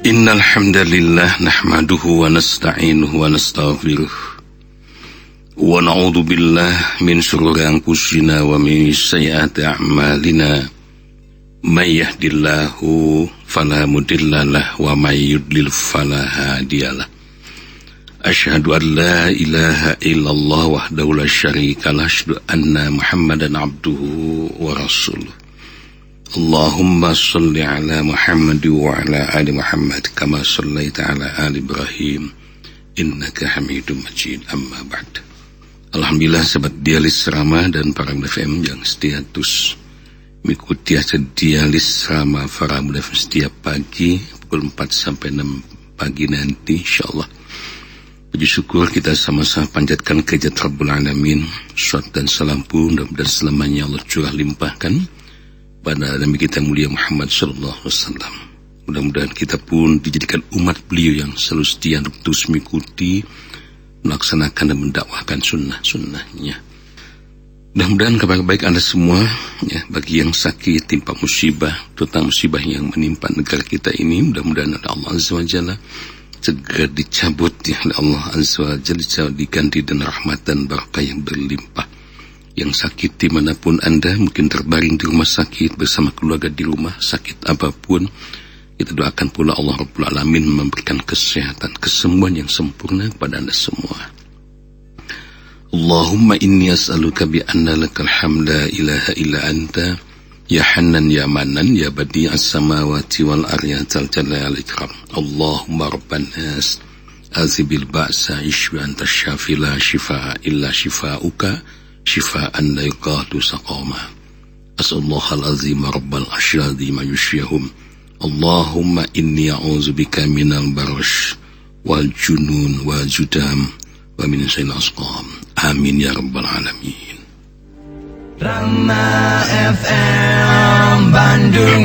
Innal hamdalillah nahmaduhu wa nasta'inuhu wa nastaghfiruh wa na'udzu billahi min shururi anfusina wa min sayyiati a'malina may yahdihillahu fala mudhillalah wa may yudlil fala hadiyalah. Asyhadu an la ilaha illallah wahdahu la syarikalah, asyhadu anna Muhammadan abduhu wa rasuluh. Allahumma salli ala Muhammad wa ala ali Muhammad kama sallaita ala ali Ibrahim innaka Hamidum Majid. Amma ba'd. Alhamdulillah sahabat dialis Rama dan para FM yang setia terus mengikuti acara dialis Rama Farah setiap pagi pukul 4 sampai 6 pagi nanti insyaallah. Puji syukur kita sama-sama panjatkan kehadirat Rabbul Alamin. Salawat dan salam pun dan selamanya Allah curah limpahkan pada Nabi kita mulia Muhammad sallallahu alaihi wasallam. Mudah-mudahan kita pun dijadikan umat beliau yang selalu setia untuk terus mengikuti, melaksanakan dan mendakwahkan sunnah-sunnahnya. Mudah-mudahan kabar baik Anda semua, ya, bagi yang sakit, timpa musibah, terutama musibah yang menimpa negara kita ini, mudah-mudahan Allah Azza wa Jalla segera dicabut, ya, Allah Azza wa Jalla diganti dengan rahmat dan barakah yang berlimpah. Yang sakit dimanapun Anda, mungkin terbaring di rumah sakit bersama keluarga di rumah, sakit apapun, kita doakan pula Allah Rabbul Alamin memberikan kesehatan, kesembuhan yang sempurna kepada Anda semua. Allahumma inni as'aluka bi anna lakal hamda ilaha illa anta ya Hannan ya Manan ya Badi'as samawati wal ardi tal jalal ikram. Allahumma rabban nas azibil ba'sa ishfi anta syafi la shifaa illa shifauka shifaan la yuqadu saqama. As'allahu al-azim rabbal asyradi ma yusyahum. Allahumma inni a'udzubika minal barash wal junun wal judam wa min syai'il asqam. Amin ya rabbal alamin. Rama FM Bandung.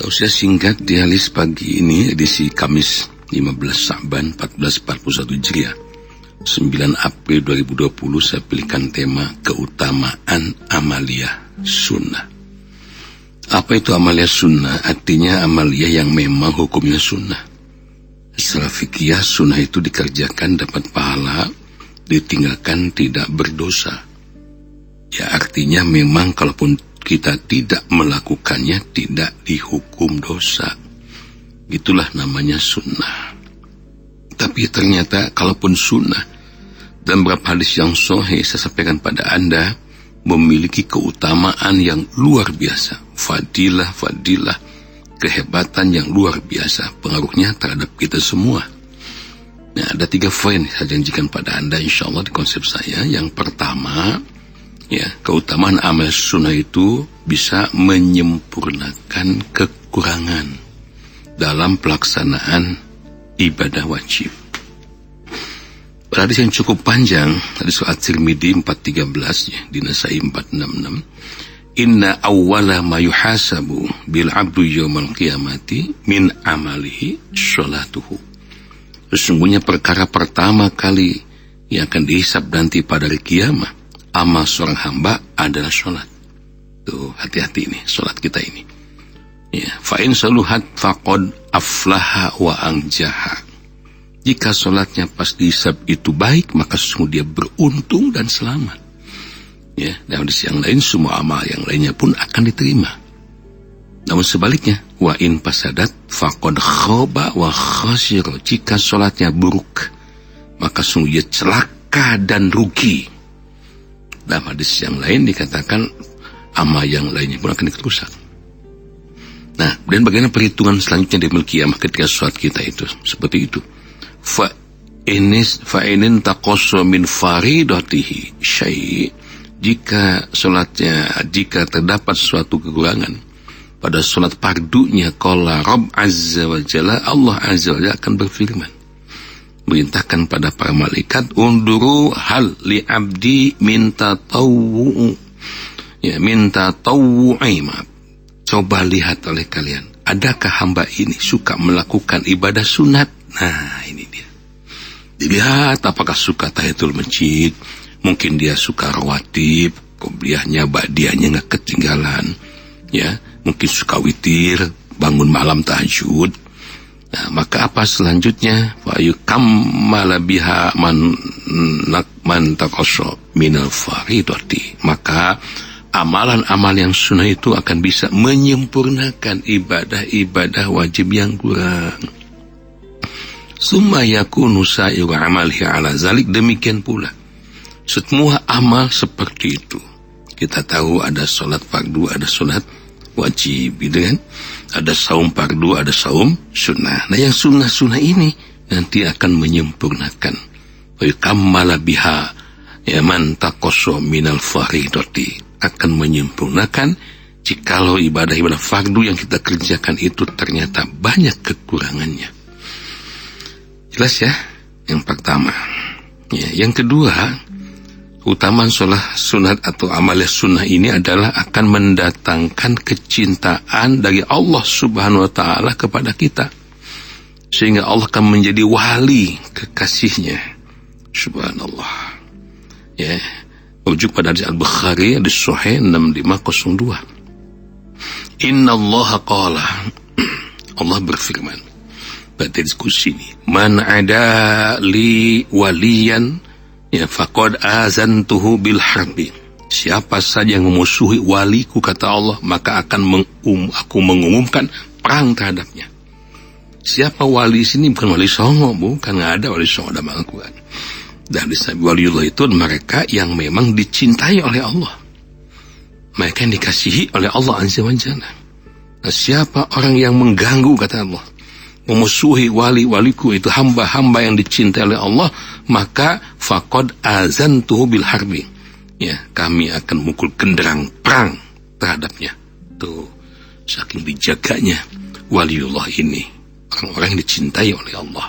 Usia singkat dialis pagi ini edisi Kamis 15 Sa'ban 1441 Hijriah 9 April 2020. Saya pilihkan tema keutamaan amalia sunnah. Apa itu amalia sunnah? Artinya amalia yang memang hukumnya sunnah. Secara fikih sunnah itu dikerjakan dapat pahala, ditinggalkan tidak berdosa. Ya, artinya memang kalaupun kita tidak melakukannya tidak dihukum dosa. Itulah namanya sunnah. Tapi ternyata kalaupun sunnah dan beberapa hadis yang sahih saya sampaikan pada Anda memiliki keutamaan yang luar biasa, fadilah, kehebatan yang luar biasa, pengaruhnya terhadap kita semua. Nah, ada 3 poin saya janjikan pada Anda insyaallah di konsep saya. Yang pertama, ya, keutamaan amal sunnah itu bisa menyempurnakan kekurangan dalam pelaksanaan ibadah wajib. Hadis yang cukup panjang, hadis At-Tirmidzi 413, ya, di Nasai 466. Inna awwala ma yuhasabu bil abdu yaumal qiyamati min amalihi sholatuhu. Sesungguhnya perkara pertama kali yang akan dihisab nanti pada hari kiamat, amal seorang hamba adalah sholat. Tuh, hati-hati ini, sholat kita ini. Ya, fa in saluhat faqad aflaha wa anjaha. Jika sholatnya pas dihisab itu baik, maka sesungguhnya dia beruntung dan selamat. Ya, dan hadis yang lain, semua amal yang lainnya pun akan diterima. Namun sebaliknya, wa in pasadat faqad khaba wa khasir. Jika sholatnya buruk, maka sesungguhnya celaka dan rugi. Dalam hadis yang lain dikatakan amal yang lainnya pun akan dirusak. Nah, dan bagaimana perhitungan selanjutnya di kiamat ketika sholat kita itu seperti itu. Fa inin taqassa min faridatihi syai'. Jika terdapat suatu kekurangan pada sholat fardunya, qala Rabb Azza wa Jalla, Allah Azza wa Jalla akan berfirman, merintahkan pada para malaikat, unduru hal li abdi minta tawu'u, ya, minta tawu'i, maaf. Coba lihat oleh kalian, adakah hamba ini suka melakukan ibadah sunat? Nah, ini dia. Dilihat apakah suka tahiyatul masjid, mungkin dia suka rawatib, qobliyahnya, ba'diyahnya nggak ketinggalan, ya, mungkin suka witir, bangun malam tahajud. Nah, maka apa selanjutnya? Wa yukammala biha man taqassa minal faridati. Maka amalan-amal yang sunnah itu akan bisa menyempurnakan ibadah-ibadah wajib yang kurang. Summa yakunu sa'iru amalihi ala zalik. Demikian pula semua amal seperti itu. Kita tahu ada salat fardu, ada salat wajib, gitu kan? Ada saum fardu, ada saum sunnah. Nah, yang sunnah-sunnah ini nanti akan menyempurnakan. Wa yukammala biha ya man taqassa minal faridati. Akan menyempurnakan jikalau ibadah-ibadah fardu yang kita kerjakan itu ternyata banyak kekurangannya. Jelas ya? Yang pertama. Ya, yang kedua, utamaan sholat sunat atau amalia sunnah ini adalah akan mendatangkan kecintaan dari Allah Subhanahu wa Ta'ala kepada kita, sehingga Allah akan menjadi wali kekasihnya. Subhanallah. Ya, rujuk pada hadis Al-Bukhari hadis Sahih 6502. Inna Allah qala, Allah berfirman pada diskusi ini, man ada li waliyan ya faqad azantuhu bil harbi. Siapa saja yang memusuhi waliku, kata Allah, maka akan aku mengumumkan perang terhadapnya. Siapa wali sini? Bukan wali songo, bukan, nggak ada wali songo dalam Al-Quran. Dan waliullah itu mereka yang memang dicintai oleh Allah, mereka yang dikasihi oleh Allah Azza wa Jalla. Nah, siapa orang yang mengganggu, kata Allah, memusuhi waliku, itu hamba-hamba yang dicintai oleh Allah, maka faqad azantuhu bil harbi. Ya, kami akan mukul genderang perang terhadapnya. Tuh, saking dijaganya waliullah ini, orang-orang yang dicintai oleh Allah.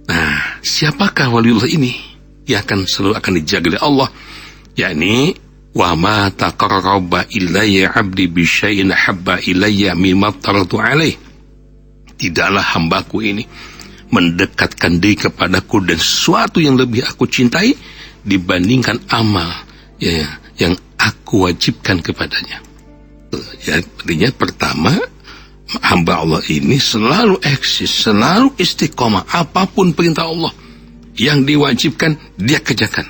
Nah, siapakah waliullah ini yang selalu akan dijaga oleh Allah? Yakni wa ma taqarraba ilayya 'abdi bi syai'in habba ilayya mimma taratu alaih. Tidaklah hambaku ini mendekatkan diri kepadaku dan sesuatu yang lebih aku cintai dibandingkan amal ya, yang aku wajibkan kepadanya. Ya, artinya pertama, hamba Allah ini selalu eksis, selalu istiqomah. Apapun perintah Allah yang diwajibkan, dia kerjakan.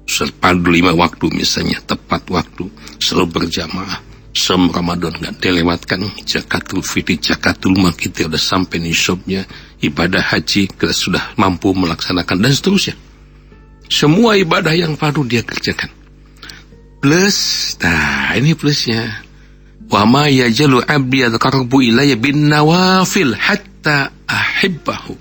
Serpadu 5 waktu misalnya, tepat waktu, selalu berjamaah. Som Ramadan nggak dilewatkan, zakatul fitri, zakatul mal kita udah sampai nisabnya, ibadah haji kita sudah mampu melaksanakan, dan seterusnya. Semua ibadah yang fardu dia kerjakan. Plus, nah ini plusnya. Wa ma yajalu 'abdi yataqarrabu ilayya bin nawafil hatta ahibbahu.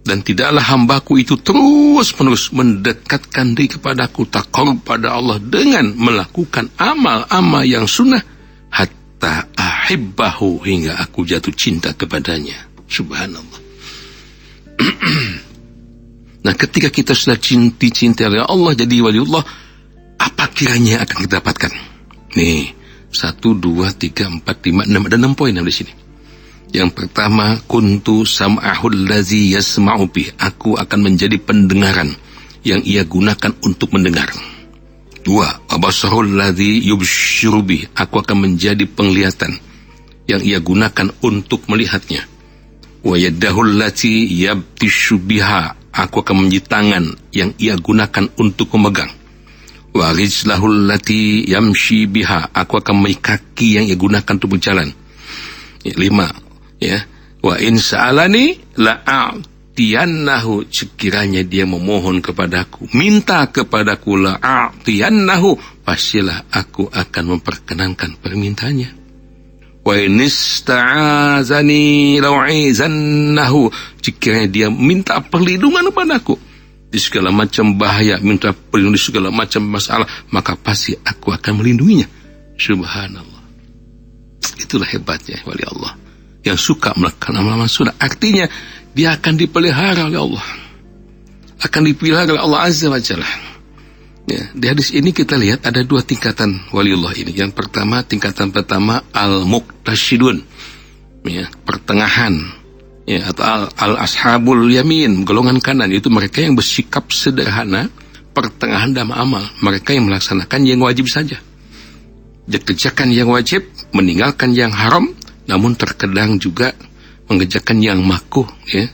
Dan tidaklah hambaku itu terus-menerus mendekatkan diri kepadaku, taqarrub pada Allah dengan melakukan amal-amal yang sunnah hatta ahibbahu, hingga aku jatuh cinta kepadanya. Subhanallah. Nah, ketika kita sudah dicintai oleh Allah, jadi waliullah, apa kiranya akan kita dapatkan? Nih, 1, 2, 3, 4, 5, 6, ada 6 poin di sini. Yang pertama, kuntu sam'ahul ladzi yasma'u bih. Aku akan menjadi pendengaran yang ia gunakan untuk mendengar. 2, abasarul ladzi yubshiru bih. Aku akan menjadi penglihatan yang ia gunakan untuk melihatnya. Wa yadahul lati yabtishu biha. Aku akan menjadi tangan yang ia gunakan untuk memegang. Wa rijlahul lati yamshi biha. Aku akan menjadi kaki yang ia gunakan untuk berjalan. 5, ya, wa in sa'alani la'atiyannahu. Sekiranya dia memohon kepadaku, minta kepadaku, la'atiyannahu, pastilah aku akan memperkenankan permintaannya. Wa in ista'azani la'izannahu. Sekiranya dia minta perlindungan kepadaku di segala macam bahaya, minta perlindungan di segala macam masalah, maka pasti aku akan melindunginya. Subhanallah. Itulah hebatnya wali Allah yang suka melakukan amal-amal sunnah. Artinya dia akan dipelihara oleh Allah, akan dipelihara oleh Allah Azza wa Jalla. Ya, di hadis ini kita lihat ada 2 tingkatan waliullah ini. Yang pertama, tingkatan pertama al-muqtasyidun, ya, pertengahan, ya, atau al-ashabul yamin, golongan kanan, itu mereka yang bersikap sederhana, pertengahan dalam amal. Mereka yang melaksanakan yang wajib saja, dia kerjakan yang wajib, meninggalkan yang haram, namun terkadang juga mengerjakan yang makruh, ya,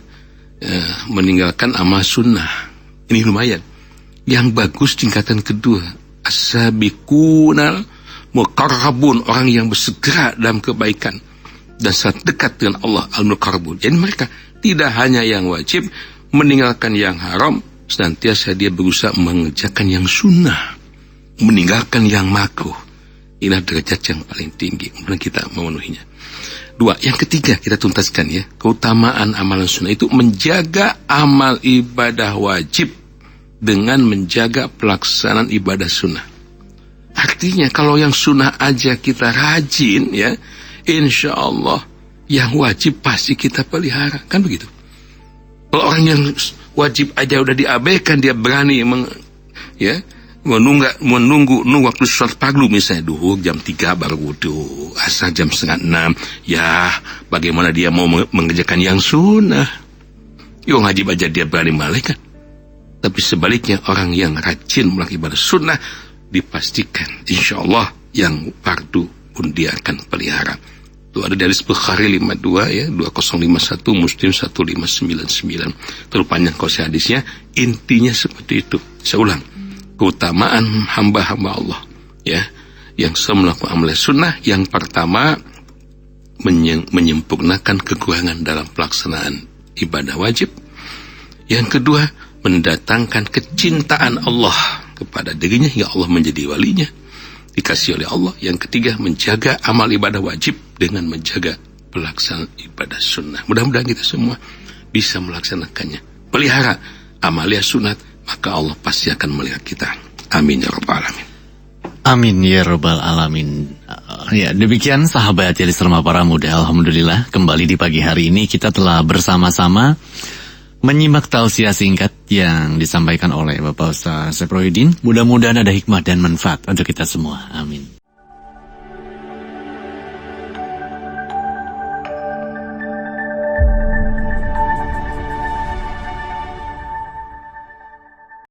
meninggalkan amal sunnah. Ini lumayan. Yang bagus tingkatan kedua, as-sabiqunal muqarrabun, orang yang bersegera dalam kebaikan dan sangat dekat dengan Allah, al-muqarrabun. Jadi mereka tidak hanya yang wajib, meninggalkan yang haram, senantiasa dia berusaha mengerjakan yang sunnah, meninggalkan yang makruh. Inilah derajat yang paling tinggi, kemudian kita memenuhinya. 2, yang ketiga kita tuntaskan, ya, keutamaan amalan sunnah itu menjaga amal ibadah wajib dengan menjaga pelaksanaan ibadah sunnah. Artinya kalau yang sunnah aja kita rajin, ya, insya Allah yang wajib pasti kita pelihara, kan begitu. Kalau orang yang wajib aja udah diabaikan, dia berani menunggu waktu sholat fardu, misalnya duhur jam 3 baru wudu, asar jam 5:30. Ya, bagaimana dia mau mengerjakan yang sunnah? Yang wajib aja dia berani malaikat. Tapi sebaliknya, orang yang rajin melakukan ibadah sunnah dipastikan insya Allah yang fardu pun dia akan pelihara. Itu ada dari Bukhari 52, ya, 2051, Muslim 1599. Terlalu panjang kalau hadisnya, intinya seperti itu. Saya ulang, keutamaan hamba-hamba Allah, ya, yang selalu melakukan amal sunnah. Yang pertama, menyempurnakan kekurangan dalam pelaksanaan ibadah wajib. Yang kedua, mendatangkan kecintaan Allah kepada dirinya hingga Allah menjadi walinya, dikasih oleh Allah. Yang ketiga, menjaga amal ibadah wajib dengan menjaga pelaksanaan ibadah sunnah. Mudah-mudahan kita semua bisa melaksanakannya. Pelihara amalia sunat, maka Allah pasti akan melihat kita. Amin ya rabbal alamin. Amin ya rabbal alamin. Ya, demikian sahabat Jadi Serma Para Muda. Alhamdulillah, kembali di pagi hari ini kita telah bersama-sama menyimak tausiah singkat yang disampaikan oleh Bapak Ustaz Saipul Hidin. Mudah-mudahan ada hikmah dan manfaat untuk kita semua. Amin.